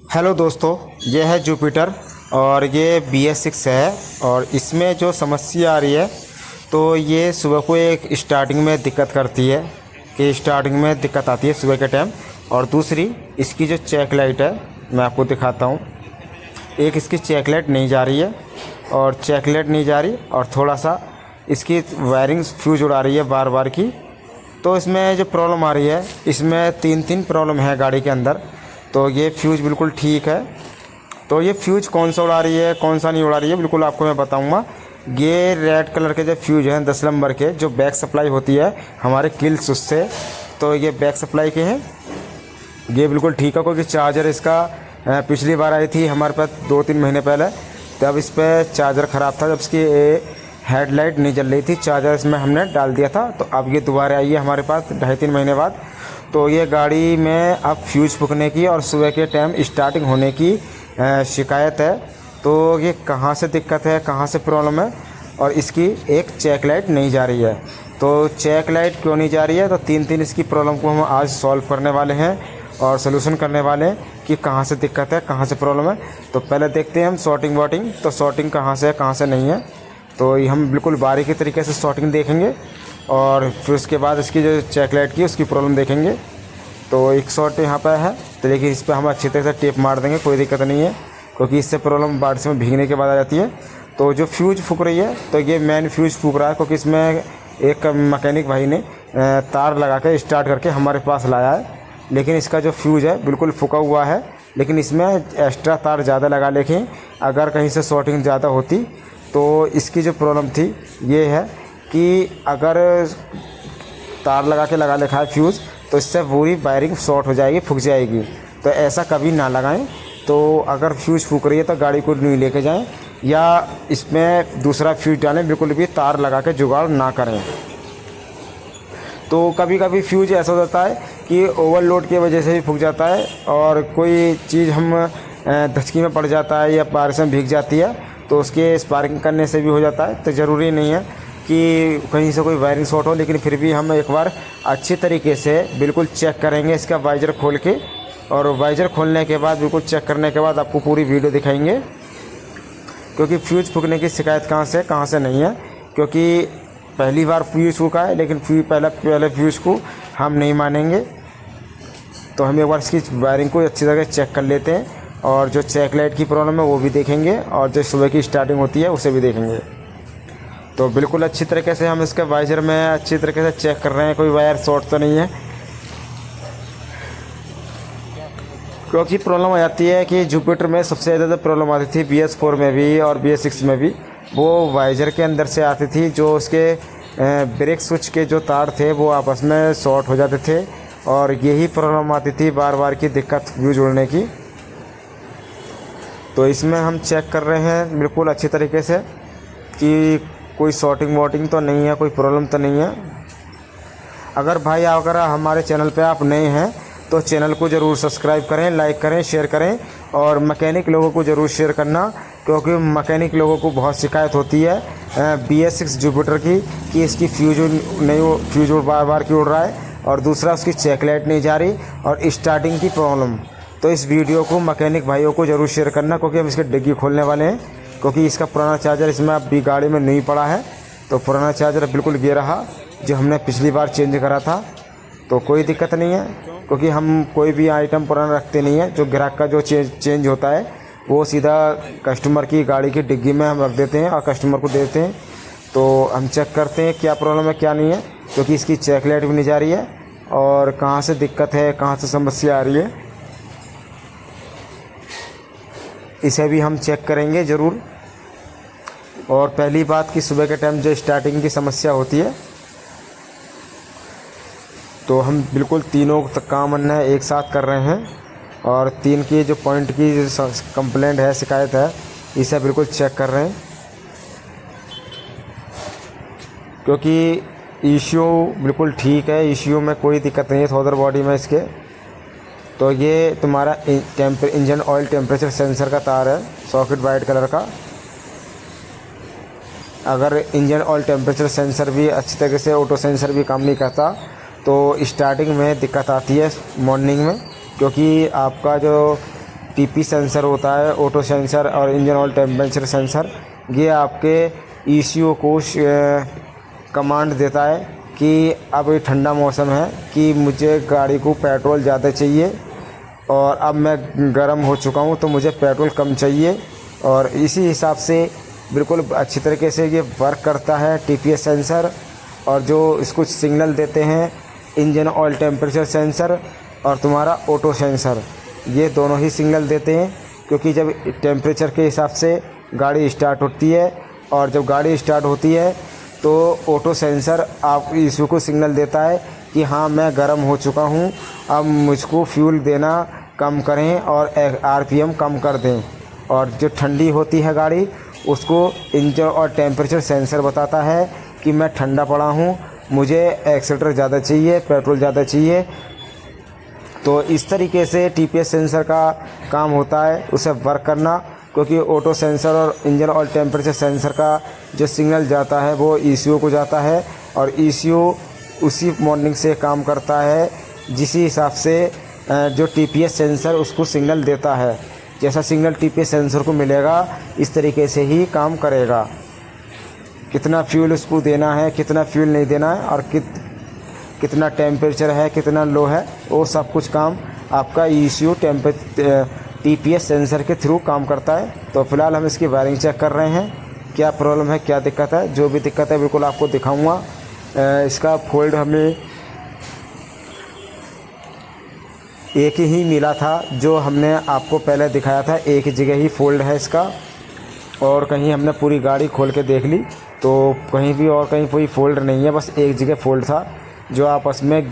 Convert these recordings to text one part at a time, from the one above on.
Hello दोस्तों, ये है जुपिटर और ये BS6 है। और इसमें जो समस्या आ रही है तो ये सुबह को एक स्टार्टिंग में दिक्कत करती है कि स्टार्टिंग में दिक्कत आती है सुबह के टाइम। और दूसरी इसकी जो चेक लाइट है मैं आपको दिखाता हूँ। एक इसकी चेक लाइट नहीं जा रही है और चेक लाइट नहीं जा रही और थोड़ा सा इसकी वायरिंग फ्यूज उड़ा रही है बार बार की। तो इसमें जो प्रॉब्लम आ रही है इसमें तीन प्रॉब्लम है गाड़ी के अंदर। तो ये फ्यूज़ बिल्कुल ठीक है। तो ये फ्यूज़ कौन सा उड़ा रही है कौन सा नहीं उड़ा रही है बिल्कुल आपको मैं बताऊंगा। ये रेड कलर के जो फ्यूज़ हैं 10 नंबर के, जो बैक सप्लाई होती है हमारे किल स्विच से, तो ये बैक सप्लाई के हैं। ये बिल्कुल ठीक है क्योंकि चार्जर इसका पिछली बार आई थी हमारे पास 2-3 महीने पहले, तब इस पर चार्जर ख़राब था, जब इसकी हेडलाइट नहीं जल रही थी। चार्जर इसमें हमने डाल दिया था, तो अब ये दोबारा आई है हमारे पास 2.5-3 महीने बाद। तो ये गाड़ी में अब फ्यूज फूकने की और सुबह के टाइम स्टार्टिंग होने की शिकायत है। तो ये कहाँ से दिक्कत है, कहाँ से प्रॉब्लम है। और इसकी एक चेक लाइट नहीं जा रही है। तो चेक लाइट क्यों नहीं जा रही है, तो तीन इसकी प्रॉब्लम को हम आज सॉल्व करने वाले हैं और सोल्यूशन करने वाले हैं कि कहाँ से दिक्कत है, कहाँ से प्रॉब्लम है। तो पहले देखते हैं हम शॉर्टिंग वॉटिंग, तो शॉर्टिंग कहाँ से है कहाँ से नहीं है। तो ये हम बिल्कुल बारीकी तरीके से शॉर्टिंग देखेंगे और फिर उसके बाद इसकी जो चेक लाइट की उसकी प्रॉब्लम देखेंगे। तो एक शॉर्ट यहाँ पर है, तो लेकिन इस पर हम अच्छी तरह से टेप मार देंगे, कोई दिक्कत नहीं है, क्योंकि इससे प्रॉब्लम बारिश में भीगने के बाद आ जाती है। तो जो फ्यूज फूक रही है तो ये मेन फ्यूज फूक रहा है, क्योंकि इसमें एक मैकेनिक भाई ने तार लगा के स्टार्ट करके हमारे पास लाया है। लेकिन इसका जो फ्यूज है बिल्कुल फूका हुआ है, लेकिन इसमें एक्स्ट्रा तार ज़्यादा लगा लेके अगर कहीं से शॉर्टिंग ज़्यादा होती तो इसकी जो प्रॉब्लम थी ये है कि अगर तार लगा लेखा है फ्यूज़, तो इससे पूरी वायरिंग शॉर्ट हो जाएगी, फूक जाएगी। तो ऐसा कभी ना लगाएं। तो अगर फ्यूज़ फूक रही है तो गाड़ी को नहीं लेके जाएं या इसमें दूसरा फ्यूज़ डालें, बिल्कुल भी तार लगा के जुगाड़ ना करें। तो कभी कभी फ्यूज ऐसा हो जाता है कि ओवरलोड की वजह से भी फूक जाता है और कोई चीज़ हम धचकी में पड़ जाता है या बारिश में भीग जाती है तो उसके स्पार्किंग करने से भी हो जाता है। तो ज़रूरी नहीं है कि कहीं से कोई वायरिंग शॉर्ट हो, लेकिन फिर भी हम एक बार अच्छी तरीके से बिल्कुल चेक करेंगे इसका वाइजर खोल के। और वाइजर खोलने के बाद बिल्कुल चेक करने के बाद आपको पूरी वीडियो दिखाएंगे, क्योंकि फ्यूज फूकने की शिकायत कहाँ से नहीं है। क्योंकि पहली बार फ्यूज फूका है, लेकिन पहले फ्यूज को हम नहीं मानेंगे। तो हम एक बार इसकी वायरिंग को अच्छी तरह चेक कर लेते हैं और जो चेक लाइट की प्रॉब्लम है वो भी देखेंगे और जो सुबह की स्टार्टिंग होती है उसे भी देखेंगे। तो बिल्कुल अच्छी तरीके से हम इसके वाइजर में अच्छी तरीके से चेक कर रहे हैं, कोई वायर शॉर्ट तो नहीं है। क्योंकि प्रॉब्लम आ जाती है कि जुपिटर में सबसे ज़्यादा प्रॉब्लम आती थी BS4 में भी और BS6 में भी, वो वाइजर के अंदर से आती थी। जो उसके ब्रेक स्विच के जो तार थे वो आपस में शॉर्ट हो जाते थे और यही प्रॉब्लम आती थी बार बार की दिक्कत फ्यूज उड़ने की। तो इसमें हम चेक कर रहे हैं बिल्कुल अच्छी तरीके से कि कोई शॉर्टिंग वॉटिंग तो नहीं है, कोई प्रॉब्लम तो नहीं है। अगर भाई अगर हमारे चैनल पे आप नए हैं तो चैनल को ज़रूर सब्सक्राइब करें, लाइक करें, शेयर करें और मैकेनिक लोगों को ज़रूर शेयर करना, क्योंकि मैकेनिक लोगों को बहुत शिकायत होती है BS6 जुपिटर की कि इसकी फ्यूज बार बार क्यों उड़ रहा है और दूसरा उसकी चेक लाइट नहीं जा रही और स्टार्टिंग की प्रॉब्लम। तो इस वीडियो को मैकेनिक भाइयों को ज़रूर शेयर करना, क्योंकि हम इसके डिग्गी खोलने वाले हैं। क्योंकि इसका पुराना चार्जर इसमें अभी गाड़ी में नहीं पड़ा है, तो पुराना चार्जर बिल्कुल ये रहा जो हमने पिछली बार चेंज करा था। तो कोई दिक्कत नहीं है, क्योंकि हम कोई भी आइटम पुराना रखते नहीं है। जो ग्राहक का जो चेंज होता है वो सीधा कस्टमर की गाड़ी की डिग्गी में हम रख देते हैं और कस्टमर को देते हैं। तो हम चेक करते हैं क्या प्रॉब्लम है क्या नहीं है, क्योंकि इसकी चेक लाइट भी नहीं जा रही है और कहाँ से दिक्कत है, कहाँ से समस्या आ रही है, इसे भी हम चेक करेंगे ज़रूर। और पहली बात कि सुबह के टाइम जो स्टार्टिंग की समस्या होती है, तो हम बिल्कुल तीनों काम एक साथ कर रहे हैं और 3 की जो पॉइंट की जो कंप्लेंट है, शिकायत है, इसे बिल्कुल चेक कर रहे हैं। क्योंकि इश्यू बिल्कुल ठीक है, इश्यू में कोई दिक्कत नहीं है थोदर बॉडी में इसके। तो ये तुम्हारा इंजन ऑयल टेम्परेचर सेंसर का तार है, सॉकेट वाइट कलर का। अगर इंजन ऑयल टेम्परेचर सेंसर भी अच्छी तरीके से ऑटो सेंसर भी काम नहीं करता तो स्टार्टिंग में दिक्कत आती है मॉर्निंग में, क्योंकि आपका जो टीपी सेंसर होता है, ऑटो सेंसर और इंजन ऑयल टेम्परेचर सेंसर, ये आपके ईसीयू को कमांड देता है कि अब ये ठंडा मौसम है कि मुझे गाड़ी को पेट्रोल ज़्यादा चाहिए और अब मैं गर्म हो चुका हूँ तो मुझे पेट्रोल कम चाहिए। और इसी हिसाब से बिल्कुल अच्छी तरीके से ये वर्क करता है टीपीएस सेंसर। और जो इसको सिग्नल देते हैं इंजन ऑयल टेम्परेचर सेंसर और तुम्हारा ऑटो सेंसर, ये दोनों ही सिग्नल देते हैं, क्योंकि जब टेम्परेचर के हिसाब से गाड़ी स्टार्ट होती है और जब गाड़ी स्टार्ट होती है तो ऑटो सेंसर आप इशू को सिग्नल देता है कि हाँ मैं गर्म हो चुका हूँ, अब मुझको फ्यूल देना कम करें और आरपीएम कम कर दें। और जो ठंडी होती है गाड़ी उसको इंजन और टेम्परेचर सेंसर बताता है कि मैं ठंडा पड़ा हूँ, मुझे एक्सीलरेटर ज़्यादा चाहिए, पेट्रोल ज़्यादा चाहिए। तो इस तरीके से टीपीएस सेंसर का काम होता है उसे वर्क करना, क्योंकि ऑटो सेंसर और इंजन ऑयल टेम्परेचर सेंसर का जो सिग्नल जाता है वो ईसीयू को जाता है और ईसीयू उसी मॉर्निंग से काम करता है जिस हिसाब से जो टीपीएस सेंसर उसको सिग्नल देता है। जैसा सिग्नल टीपीएस सेंसर को मिलेगा इस तरीके से ही काम करेगा। कितना फ्यूल उसको देना है, कितना फ्यूल नहीं देना है और कितना टेम्परेचर है, कितना लो है, वो सब कुछ काम आपका ईसीयू टीपीएस सेंसर के थ्रू काम करता है। तो फ़िलहाल हम इसकी वायरिंग चेक कर रहे हैं, क्या प्रॉब्लम है, क्या दिक्कत है। जो भी दिक्कत है बिल्कुल आपको दिखाऊंगा। इसका फोल्ड हमें एक ही मिला था, जो हमने आपको पहले दिखाया था, एक ही जगह ही फोल्ड है इसका। और कहीं हमने पूरी गाड़ी खोल के देख ली तो कहीं भी और कहीं कोई फोल्ड नहीं है, बस एक जगह फोल्ड था जो आपस में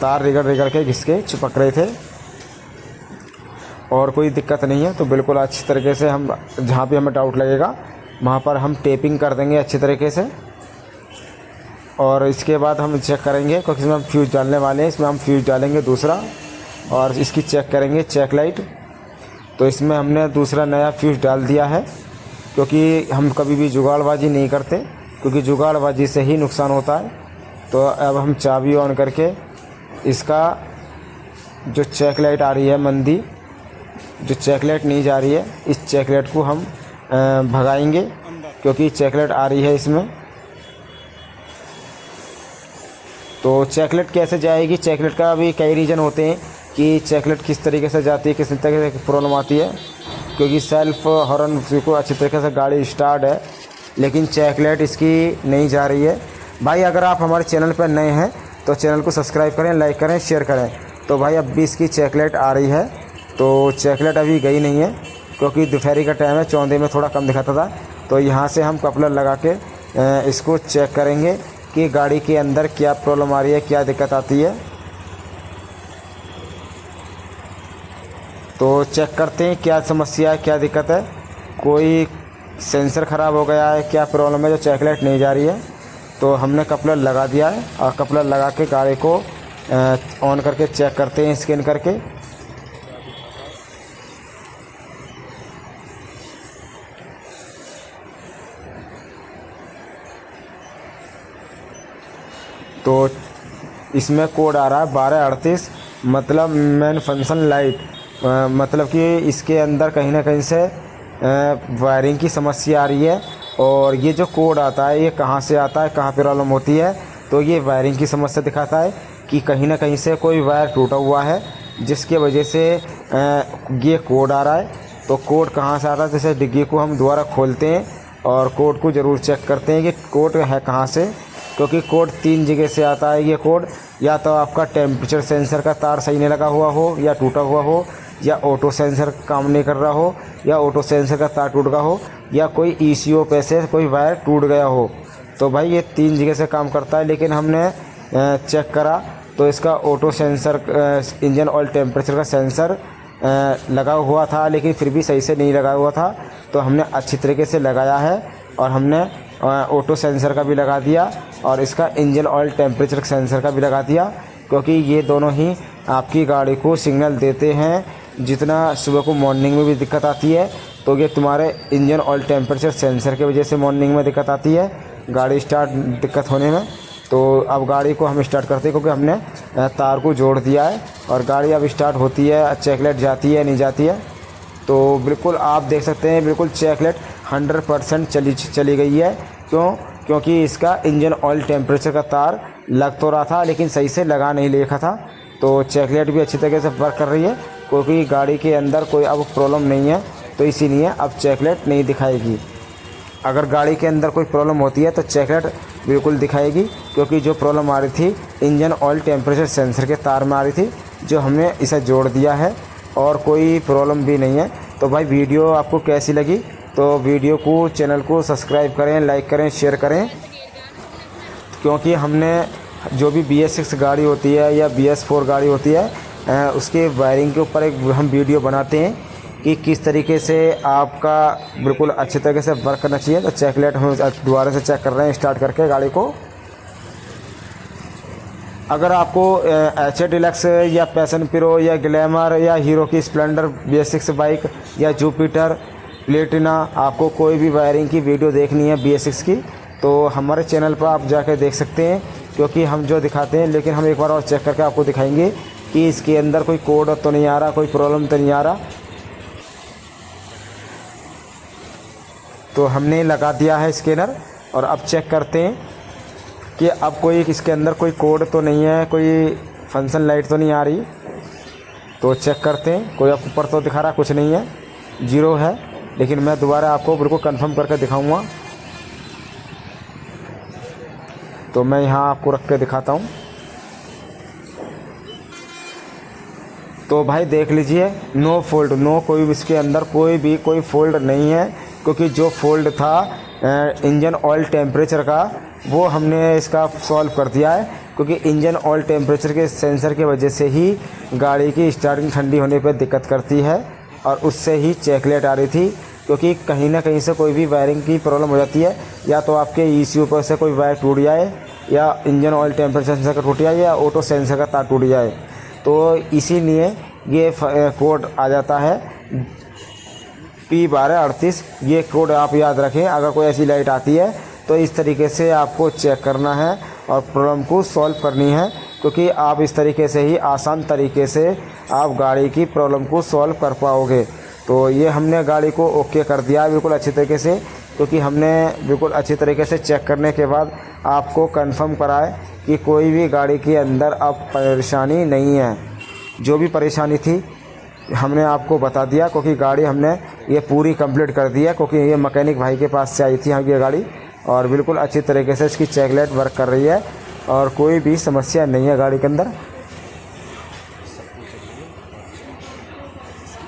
तार रगड़ के घिसके चिपक रहे थे और कोई दिक्कत नहीं है। तो बिल्कुल अच्छी तरीके से हम जहाँ भी हमें डाउट लगेगा वहाँ पर हम टेपिंग कर देंगे अच्छी तरीके से। और इसके बाद हम चेक करेंगे, क्योंकि इसमें हम फ्यूज़ डालने वाले हैं, इसमें हम फ्यूज़ डालेंगे दूसरा और इसकी चेक करेंगे चेक लाइट। तो इसमें हमने दूसरा नया फ्यूज़ डाल दिया है, क्योंकि हम कभी भी जुगाड़बाजी नहीं करते, क्योंकि जुगाड़बाजी से ही नुकसान होता है। तो अब हम चाबी ऑन करके इसका जो चेक लाइट आ रही है मंदी, जो चेक लाइट नहीं जा रही है, इस चेक लाइट को हम भगाएंगे, क्योंकि चेक लाइट आ रही है इसमें। तो चेक लाइट कैसे जाएगी, चेक लाइट का भी कई रीज़न होते हैं कि चेक लाइट किस तरीके से जाती है, किस तरीके से प्रॉब्लम आती है। क्योंकि सेल्फ हॉर्न को अच्छी तरीके से गाड़ी स्टार्ट है लेकिन चेक लाइट इसकी नहीं जा रही है। भाई अगर आप हमारे चैनल पर नए हैं तो चैनल को सब्सक्राइब करें, लाइक करें, शेयर करें। तो भाई अब भी इसकी चेक लाइट आ रही है, तो चेक लाइट अभी गई नहीं है, क्योंकि दोपहरी का टाइम है, चौंधे में थोड़ा कम दिखाता था। तो यहाँ से हम कपलर लगा के इसको चेक करेंगे कि गाड़ी के अंदर क्या प्रॉब्लम आ रही है, क्या दिक्कत आती है। तो चेक करते हैं क्या समस्या है, क्या दिक्कत है, कोई सेंसर ख़राब हो गया है, क्या प्रॉब्लम है जो चेक लाइट नहीं जा रही है। तो हमने कपलर लगा दिया है और कपलर लगा के गाड़ी को ऑन करके चेक करते हैं स्कैन करके। तो इसमें कोड आ रहा है 1238, मतलब मेन फंक्शन लाइट, मतलब कि इसके अंदर कहीं ना कहीं से वायरिंग की समस्या आ रही है। और ये जो कोड आता है ये कहाँ से आता है, कहाँ प्रॉब्लम होती है, तो ये वायरिंग की समस्या दिखाता है कि कहीं ना कहीं से कोई वायर टूटा हुआ है, जिसके वजह से ये कोड आ रहा है। तो कोड कहाँ से आ रहा है, जैसे डिग्गी को हम दोबारा खोलते हैं और कोड को ज़रूर चेक करते हैं कि कोड है कहाँ से, क्योंकि कोड 3 जगह से आता है। ये कोड या तो आपका टेम्परेचर सेंसर का तार सही नहीं लगा हुआ हो, या टूटा हुआ हो, या ऑटो सेंसर काम नहीं कर रहा हो, या ऑटो सेंसर का तार टूट गया हो, या कोई ईसीयू पे से कोई वायर टूट गया हो। तो भाई ये 3 जगह से काम करता है। लेकिन हमने चेक करा तो इसका auto sensor engine oil temperature का सेंसर लगा हुआ था, लेकिन फिर भी सही से नहीं लगा हुआ था। तो हमने अच्छी तरीके से लगाया है और हमने ऑटो सेंसर का भी लगा दिया और इसका इंजन ऑयल टेम्परेचर सेंसर का भी लगा दिया, क्योंकि ये दोनों ही आपकी गाड़ी को सिग्नल देते हैं। जितना सुबह को मॉर्निंग में भी दिक्कत आती है तो ये तुम्हारे इंजन ऑयल टेम्परेचर सेंसर की वजह से मॉर्निंग में दिक्कत आती है, गाड़ी स्टार्ट दिक्कत होने में। तो अब गाड़ी को हम स्टार्ट करते हैं, क्योंकि हमने तार को जोड़ दिया है और गाड़ी अब स्टार्ट होती है। चेकलेट जाती है नहीं जाती है, तो बिल्कुल आप देख सकते हैं बिल्कुल चेकलेट 100% चली गई है। क्योंकि इसका इंजन ऑयल टेम्परेचर का तार लग तो रहा था लेकिन सही से लगा नहीं लिखा था। तो चेकलेट भी अच्छी तरीके से वर्क कर रही है, क्योंकि गाड़ी के अंदर कोई अब प्रॉब्लम नहीं है, तो इसीलिए अब चेकलेट नहीं दिखाएगी। अगर गाड़ी के अंदर कोई प्रॉब्लम होती है तो चेकलेट बिल्कुल दिखाएगी, क्योंकि जो प्रॉब्लम आ रही थी इंजन ऑयल टेम्परेचर सेंसर के तार में आ रही थी, जो हमने इसे जोड़ दिया है और कोई प्रॉब्लम भी नहीं है। तो भाई वीडियो आपको कैसी लगी, तो वीडियो को चैनल को सब्सक्राइब करें, लाइक करें, शेयर करें, क्योंकि हमने जो भी BS6 गाड़ी होती है या BS4 गाड़ी होती है उसके वायरिंग के ऊपर एक हम वीडियो बनाते हैं कि किस तरीके से आपका बिल्कुल अच्छे तरीके से वर्क करना चाहिए। तो चेकलेट हम दोबारा से चेक कर रहे हैं स्टार्ट करके गाड़ी को। अगर आपको HF डिलक्स या पैशन प्रो या ग्लैमर या हीरो की स्प्लेंडर BS6 बाइक या जुपिटर प्लेटिना आपको कोई भी वायरिंग की वीडियो देखनी है BS6 की, तो हमारे चैनल पर आप जाकर देख सकते हैं, क्योंकि हम जो दिखाते हैं, लेकिन हम एक बार और चेक करके आपको दिखाएंगे कि इसके अंदर कोई कोड तो नहीं आ रहा, कोई प्रॉब्लम तो नहीं आ रहा। तो हमने लगा दिया है स्कैनर और अब चेक करते हैं कि अब कोई इसके अंदर कोई कोड तो नहीं है, कोई फंक्शन लाइट तो नहीं आ रही। तो चेक करते हैं, कोई आपको ऊपर तो दिखा रहा कुछ नहीं है, 0 है, लेकिन मैं दोबारा आपको बिल्कुल कंफर्म करके दिखाऊंगा। तो मैं यहाँ आपको रख के दिखाता हूँ। तो भाई देख लीजिए, नो फोल्ड, नो कोई इसके अंदर कोई फोल्ड नहीं है, क्योंकि जो फोल्ड था इंजन ऑयल टेम्परेचर का वो हमने इसका सॉल्व कर दिया है, क्योंकि इंजन ऑयल टेम्परेचर के सेंसर की वजह से ही गाड़ी की स्टार्टिंग ठंडी होने पर दिक्कत करती है और उससे ही चेकलेट आ रही थी। क्योंकि कहीं ना कहीं से कोई भी वायरिंग की प्रॉब्लम हो जाती है, या तो आपके ECU पर से कोई वायर टूट जाए, या इंजन ऑयल टेम्परेचर सेंसर का टूट जाए, या ऑटो सेंसर का तार टूट जाए, तो इसीलिए ये कोड आ जाता है P1238। ये कोड आप याद रखें। अगर कोई ऐसी लाइट आती है तो इस तरीके से आपको चेक करना है और प्रॉब्लम को सॉल्व करनी है, क्योंकि आप इस तरीके से ही आसान तरीके से आप गाड़ी की प्रॉब्लम को सॉल्व कर पाओगे। तो ये हमने गाड़ी को ओके कर दिया है बिल्कुल अच्छी तरीके से, क्योंकि हमने बिल्कुल अच्छी तरीके से चेक करने के बाद आपको कंफर्म कराए कि कोई भी गाड़ी के अंदर अब परेशानी नहीं है। जो भी परेशानी थी हमने आपको बता दिया, क्योंकि गाड़ी हमने ये पूरी कंप्लीट कर दी है, क्योंकि ये मैकेनिक भाई के पास से आई थी हम ये गाड़ी, और बिल्कुल अच्छी तरीके से इसकी चेकलेट वर्क कर रही है और कोई भी समस्या नहीं है गाड़ी के अंदर।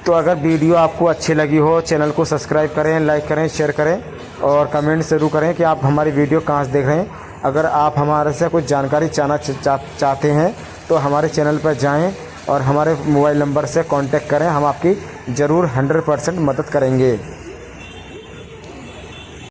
तो अगर वीडियो आपको अच्छी लगी हो, चैनल को सब्सक्राइब करें, लाइक करें, शेयर करें और कमेंट ज़रूर करें कि आप हमारी वीडियो कहाँ से देख रहे हैं। अगर आप हमारे से कुछ जानकारी चाहते हैं तो हमारे चैनल पर जाएं और हमारे मोबाइल नंबर से कांटेक्ट करें, हम आपकी ज़रूर 100% मदद करेंगे।